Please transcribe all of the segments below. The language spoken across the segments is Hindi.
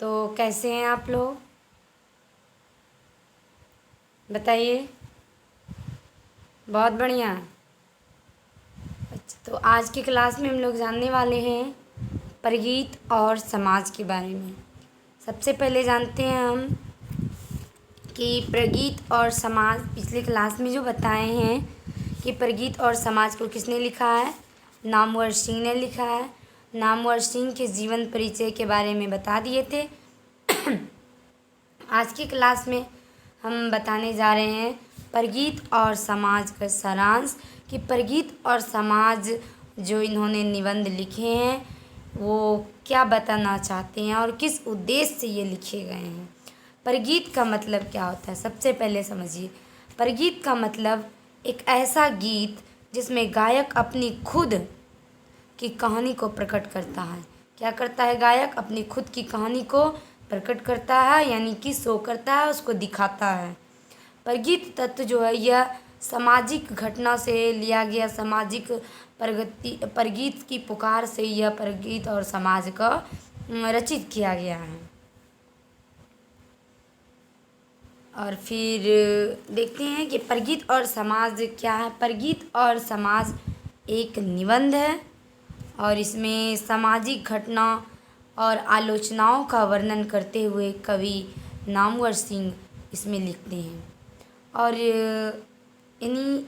तो कैसे हैं आप लोग, बताइए। बहुत बढ़िया। अच्छा, तो आज की क्लास में हम लोग जानने वाले हैं परगीत और समाज के बारे में। सबसे पहले जानते हैं हम कि प्रगीत और समाज। पिछली क्लास में जो बताए हैं कि प्रगीत और समाज को किसने लिखा है, नामवर सिंह ने लिखा है। नामवर सिंह के जीवन परिचय के बारे में बता दिए थे। आज की क्लास में हम बताने जा रहे हैं परगीत और समाज का सारांश, कि परगीत और समाज जो इन्होंने निबंध लिखे हैं वो क्या बताना चाहते हैं और किस उद्देश्य से ये लिखे गए हैं। परगीत का मतलब क्या होता है, सबसे पहले समझिए। परगीत का मतलब एक ऐसा गीत जिसमें गायक अपनी खुद की कहानी को प्रकट करता है। क्या करता है गायक? अपनी खुद की कहानी को प्रकट करता है, यानी कि शो करता है, उसको दिखाता है। परगीत तत्व जो है यह सामाजिक घटना से लिया गया सामाजिक प्रगति परगीत की पुकार से यह परगीत और समाज का रचित किया गया है। और फिर देखते हैं कि परगीत और समाज क्या है। परगीत और समाज एक निबंध है और इसमें सामाजिक घटना और आलोचनाओं का वर्णन करते हुए कवि नामवर सिंह इसमें लिखते हैं। और इन्हीं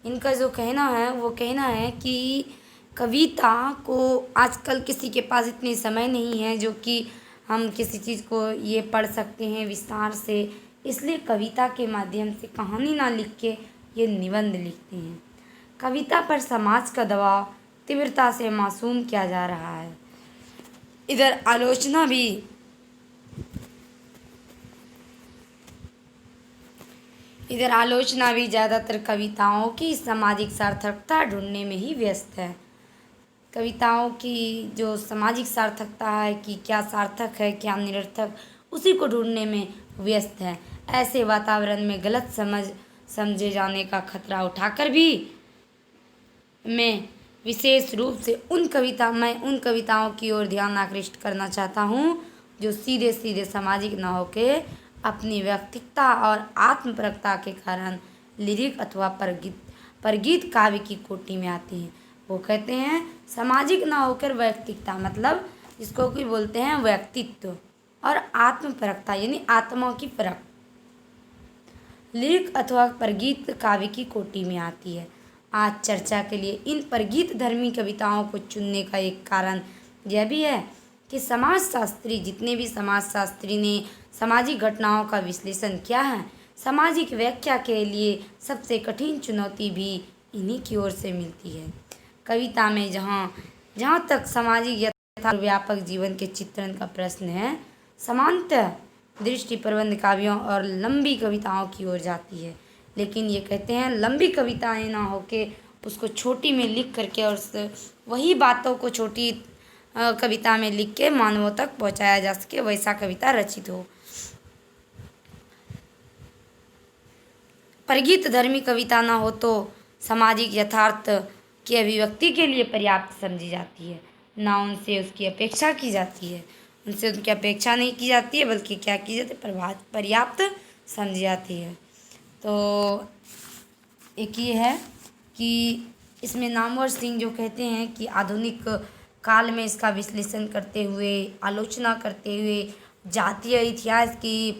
इनका जो कहना है वो कहना है कि कविता को आजकल किसी के पास इतनी समय नहीं है जो कि हम किसी चीज़ को ये पढ़ सकते हैं विस्तार से, इसलिए कविता के माध्यम से कहानी ना लिख के ये निबंध लिखते हैं। कविता पर समाज का दबाव तीव्रता से मासूम किया जा रहा है। इधर आलोचना भी ज़्यादातर कविताओं की सामाजिक सार्थकता ढूंढने में ही व्यस्त है। कविताओं की जो सामाजिक सार्थकता है कि क्या सार्थक है क्या निरर्थक, उसी को ढूंढने में व्यस्त है। ऐसे वातावरण में गलत समझे जाने का खतरा उठाकर भी मैं विशेष रूप से उन कविताओं की ओर ध्यान आकृष्ट करना चाहता हूँ जो सीधे सीधे सामाजिक न होके अपनी व्यक्तिकता और आत्मपरकता के कारण लिरिक अथवा परगीत काव्य की कोटि में आती हैं। वो कहते हैं सामाजिक न होकर व्यक्तिकता, मतलब जिसको कि बोलते हैं व्यक्तित्व, और आत्मपरकता यानी आत्मा की परख लिरिक अथवा परगीत काव्य की कोटि में आती है। आज चर्चा के लिए इन परगीत धर्मी कविताओं को चुनने का एक कारण यह भी है कि जितने भी समाजशास्त्री ने सामाजिक घटनाओं का विश्लेषण किया है, सामाजिक व्याख्या के लिए सबसे कठिन चुनौती भी इन्हीं की ओर से मिलती है। कविता में जहाँ तक सामाजिक यथार्थ और व्यापक जीवन के चित्रण का प्रश्न है, समानतः दृष्टि प्रबंध काव्यों और लंबी कविताओं की ओर जाती है। लेकिन ये कहते हैं लंबी कविताएं ना होके उसको छोटी में लिख करके और वही बातों को छोटी कविता में लिख के मानवों तक पहुंचाया जा सके, वैसा कविता रचित हो। परगीत धर्मी कविता ना हो तो सामाजिक यथार्थ की अभिव्यक्ति के लिए पर्याप्त समझी जाती है, ना उनसे उसकी अपेक्षा की जाती है। उनसे उनकी अपेक्षा नहीं की जाती है, बल्कि क्या की जाती है, पर्याप्त समझी जाती है। तो एक ये है कि इसमें नामवर सिंह जो कहते हैं कि आधुनिक काल में इसका विश्लेषण करते हुए, आलोचना करते हुए जातीय इतिहास की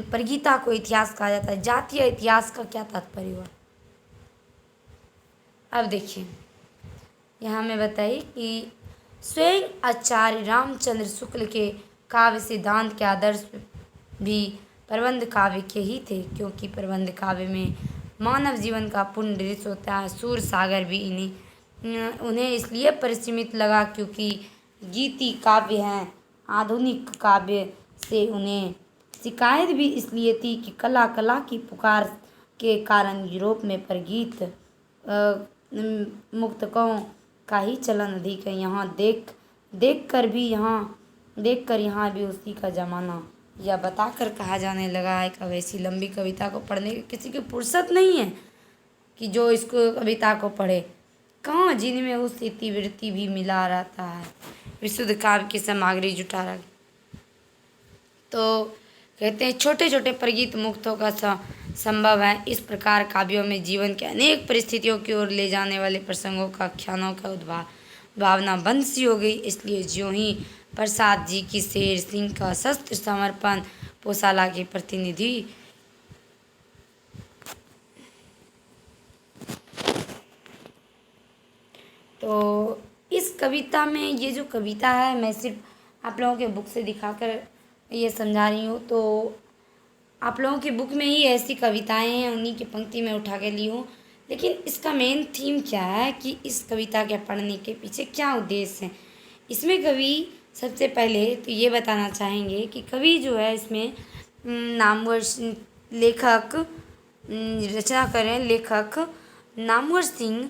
परगीता को इतिहास कहा जाता है। जातीय इतिहास का क्या तात्पर्य हुआ, अब देखिए यहाँ में बताइए कि स्वयं आचार्य रामचंद्र शुक्ल के काव्य सिद्धांत के आदर्श भी प्रबंध काव्य के ही थे, क्योंकि प्रबंध काव्य में मानव जीवन का पूर्ण दृश्य होता है। सूर सागर भी उन्हें इसलिए परिसीमित लगा क्योंकि गीति काव्य हैं। आधुनिक काव्य से उन्हें शिकायत भी इसलिए थी कि कला की पुकार के कारण यूरोप में परगीत मुक्तकों का ही चलन अधिक है। देख कर यहाँ भी उसी का जमाना, या बताकर कहा जाने लगा है कि वैसी लंबी कविता को पढ़ने की किसी की फुर्सत नहीं है कि जो इसको कविता को पढ़े। कहाँ जिनमें उस इतिवृत्ति भी मिला रहता है, विशुद्ध काव्य की सामग्री जुटा रख। तो कहते हैं छोटे छोटे प्रगीत मुक्तों का संभव है। इस प्रकार काव्यों में जीवन के अनेक परिस्थितियों की ओर ले जाने वाले प्रसंगों का आख्यानों का उद्भाव भावना बंद सी हो गई। इसलिए ज्यों ही प्रसाद जी की शेर सिंह का शस्त्र समर्पण पोशाला के प्रतिनिधि तो इस कविता में, ये जो कविता है मैं सिर्फ आप लोगों के बुक से दिखाकर ये समझा रही हूँ। तो आप लोगों की बुक में ही ऐसी कविताएं हैं, उन्हीं की पंक्ति में उठा के ली हूँ। लेकिन इसका मेन थीम क्या है कि इस कविता के पढ़ने के पीछे क्या उद्देश्य है। इसमें कवि सबसे पहले तो ये बताना चाहेंगे कि कवि जो है इसमें नामवर लेखक रचना करें लेखक नामवर सिंह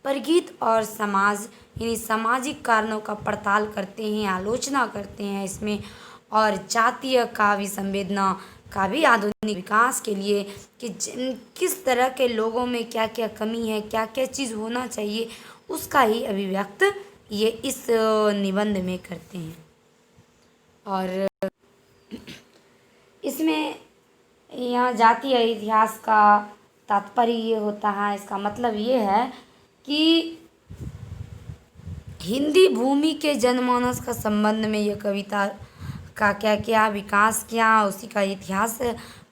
परगीत और समाज यानी सामाजिक कारणों का पड़ताल करते हैं, आलोचना करते हैं इसमें। और जातीय काव्य संवेदना का भी आधुनिक विकास के लिए कि किस तरह के लोगों में क्या क्या कमी है, क्या क्या चीज़ होना चाहिए, उसका ही अभिव्यक्त ये इस निबंध में करते हैं। और इसमें यहाँ जातीय इतिहास का तात्पर्य ये होता है, इसका मतलब ये है कि हिंदी भूमि के जनमानस का संबंध में यह कविता का क्या क्या विकास किया, उसी का इतिहास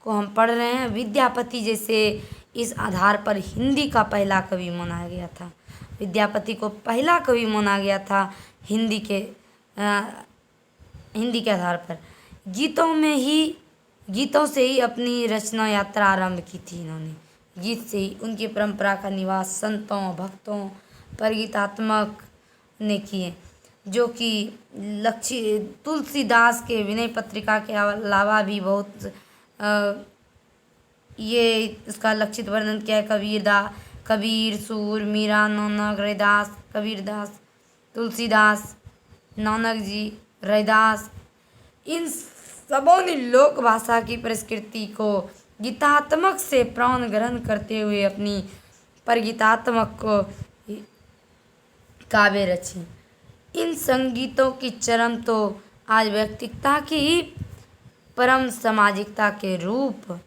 को हम पढ़ रहे हैं। विद्यापति जैसे इस आधार पर हिंदी का पहला कवि माना गया था। विद्यापति को पहला कवि माना गया था हिंदी के आधार पर। गीतों से ही अपनी रचना यात्रा आरंभ की थी इन्होंने। गीत से ही उनकी परंपरा का निवास संतों भक्तों परगीतात्मक ने किए, जो कि तुलसीदास के विनय पत्रिका के अलावा भी बहुत ये इसका लक्षित वर्णन किया है। कबीर सूर मीरा नौनक रैदास कबीरदास तुलसीदास नानक जी रैदास, इन सबों ने लोक भाषा की प्रकृति को गीतात्मक से प्राण ग्रहण करते हुए अपनी परगीतात्मक को काव्य रचे। इन संगीतों की चरम तो आज व्यक्तिकता की ही परम सामाजिकता के रूप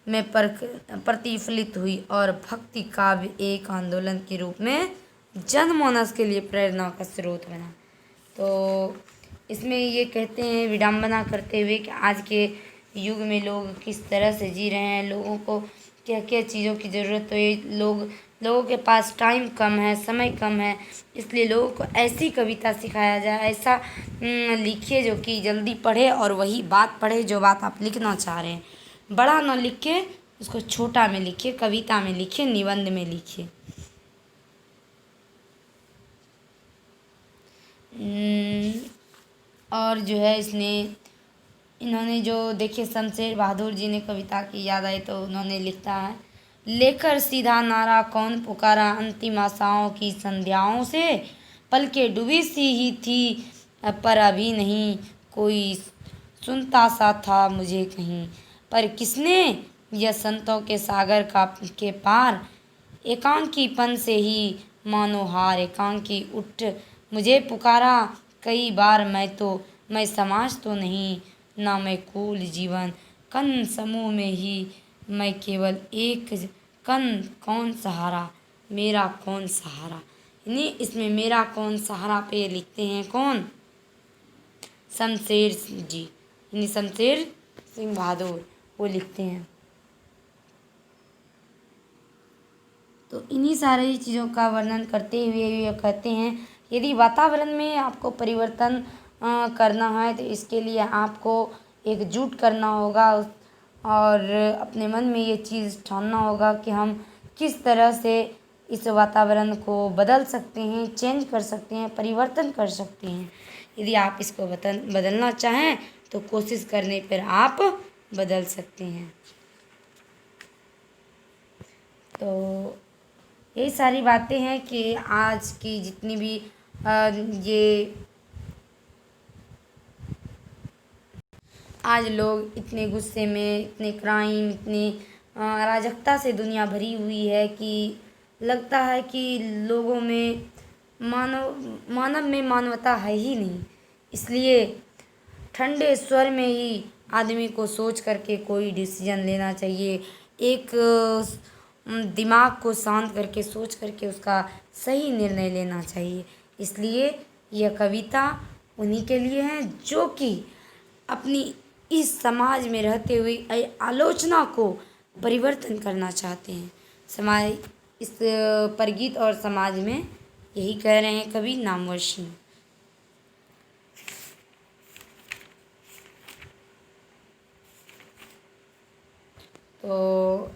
में प्रतिफलित हुई और भक्ति काव्य एक आंदोलन के रूप में जनमानस के लिए प्रेरणा का स्रोत बना। तो इसमें ये कहते हैं विडंबना करते हुए कि आज के युग में लोग किस तरह से जी रहे हैं, लोगों को क्या क्या चीज़ों की ज़रूरत है। लोगों के पास टाइम कम है, समय कम है, इसलिए लोगों को ऐसी कविता सिखाया जाए, ऐसा लिखिए जो कि जल्दी पढ़े और वही बात पढ़े जो बात आप लिखना चाह रहे हैं। बड़ा ना लिखिए, उसको छोटा में लिखिए, कविता में लिखिए, निबंध में लिखिए। और जो है इन्होंने जो देखिए शमशेर बहादुर जी ने कविता की याद आई तो उन्होंने लिखा है, लेकर सीधा नारा कौन पुकारा अंतिम आशाओं की संध्याओं से, पलके डूबी सी ही थी पर अभी नहीं कोई सुनता सा था मुझे कहीं, पर किसने यह संतों के सागर के पार, एकांकीपन से ही मानो हार एकांकी उठ मुझे पुकारा कई बार, मैं समाज तो नहीं ना मैं कुल जीवन, कन समूह में ही मैं केवल एक कौन सहारा, मेरा कौन सहारा। यानी इसमें मेरा कौन सहारा पे लिखते हैं कौन, शमशेर जी, यानी शमशेर सिंह बहादुर वो लिखते हैं। तो इन्हीं सारी चीज़ों का वर्णन करते हुए ये कहते हैं, यदि वातावरण में आपको परिवर्तन करना है तो इसके लिए आपको एकजुट करना होगा और अपने मन में ये चीज़ ठानना होगा कि हम किस तरह से इस वातावरण को बदल सकते हैं, चेंज कर सकते हैं, परिवर्तन कर सकते हैं। यदि आप इसको बदलना चाहें तो कोशिश करने पर आप बदल सकते हैं। तो यही सारी बातें हैं कि आज की जितनी भी ये आज लोग इतने गुस्से में, इतने क्राइम, इतनी अराजकता से दुनिया भरी हुई है कि लगता है कि लोगों में मानव में मानवता है ही नहीं। इसलिए ठंडे स्वर में ही आदमी को सोच करके कोई डिसीजन लेना चाहिए। एक दिमाग को शांत करके सोच करके उसका सही निर्णय लेना चाहिए। इसलिए यह कविता उन्हीं के लिए है जो कि अपनी इस समाज में रहते हुए आलोचना को परिवर्तन करना चाहते हैं। समाज इस परगीत और समाज में यही कह रहे हैं कवि नामवर सिंह। तो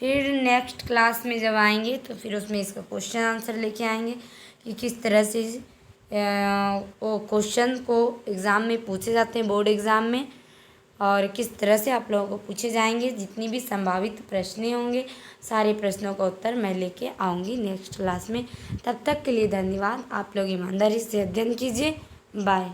फिर नेक्स्ट क्लास में जब आएंगे तो फिर उसमें इसका क्वेश्चन आंसर लेके आएंगे कि किस तरह से वो क्वेश्चन को एग्ज़ाम में पूछे जाते हैं, बोर्ड एग्ज़ाम में, और किस तरह से आप लोगों को पूछे जाएंगे। जितनी भी संभावित प्रश्न होंगे सारे प्रश्नों का उत्तर मैं लेके आऊँगी नेक्स्ट क्लास में। तब तक के लिए धन्यवाद। आप लोग ईमानदारी से अध्ययन कीजिए। बाय।